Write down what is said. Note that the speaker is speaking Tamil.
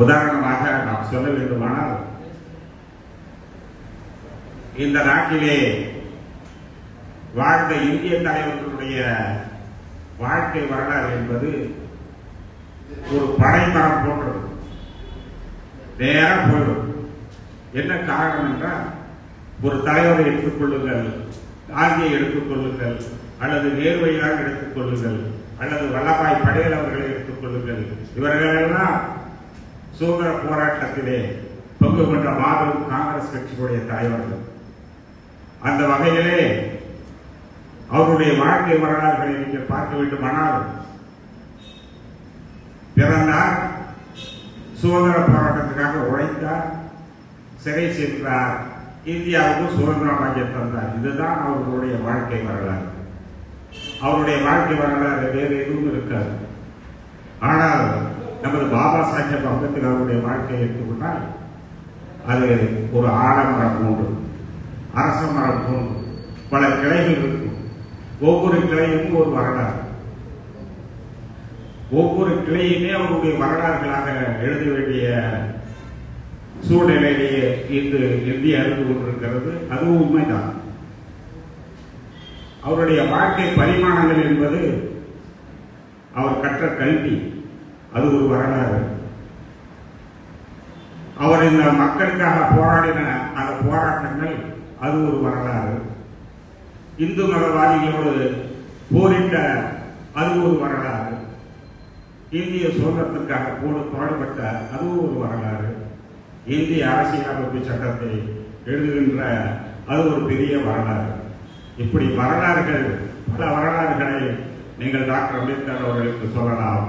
உதாரணமாக நாம் சொல்ல வேண்டுமானால், இந்த நாட்டிலே வாழ்ந்த இந்திய தலைவர்களுடைய வாழ்க்கை வரலாறு என்பது ஒரு பனைமரம் போன்றது. நேரம் போயிடும். என்ன காரணம் என்றால், ஒரு தலைவரை எடுத்துக் கொள்ளுங்கள், காந்தியை எடுத்துக் கொள்ளுங்கள், அல்லது நேருவையாக எடுத்துக் கொள்ளுங்கள், அல்லது வல்லபாய் படேல் அவர்களை எடுத்துக் கொள்ளுங்கள். இவர்களெல்லாம் சுதந்திர போராட்டத்திலே பங்கு கொண்ட மாபெரும் காங்கிரஸ் கட்சியுடைய தலைவர்கள். அந்த வகையிலே அவருடைய வாழ்க்கை வரலாறுகளை நீங்கள் பார்க்க வேண்டுமானால், பிறந்தார், சுதந்திர போராட்டத்துக்காக உழைத்தார், சிறை சென்றார், இந்தியாவுக்கு சுதந்திரம் வாங்கி தந்தார். இதுதான் அவர்களுடைய வாழ்க்கை வரலாறு. அவருடைய வாழ்க்கை வரலாறு வேறு எதுவும் இருக்காது. ஆனால் நமது பாபா சாஹேப் அம்பேத்கர் அவருடைய வாழ்க்கையை எடுத்துக்கொண்டால், அது ஒரு ஆலமரம் போன்று, அரச மரம் போன்று பல கிளைகள் இருக்கும். ஒவ்வொரு கிளையும் ஒரு வரலாறு. ஒவ்வொரு கிளையுமே அவருடைய வரலாறுகளாக எழுத வேண்டிய சூழ்நிலையிலேயே இன்று இந்தியா இருந்து கொண்டிருக்கிறது. அதுவும் உண்மைதான். அவருடைய வாழ்க்கை பரிமாணங்கள் என்பது அவர் கற்ற கல்வி, அது ஒரு வரலாறு. அவர் இந்த மக்களுக்காக போராடின அந்த போராட்டங்கள், அது ஒரு வரலாறு. இந்து மதவாதிகளோடு போரிட்ட, அது ஒரு வரலாறு. இந்திய சுதந்திரத்திற்காக பாடுபட்ட, அதுவும் ஒரு வரலாறு. இந்திய அரசியலமைப்பு சட்டத்தை எழுதுகின்ற, அது ஒரு பெரிய வரலாறு. இப்படி வரலாறுகள், பல வரலாறுகளை நீங்கள் டாக்டர் அம்பேத்கர் அவர்களுக்கு சொல்லலாம்.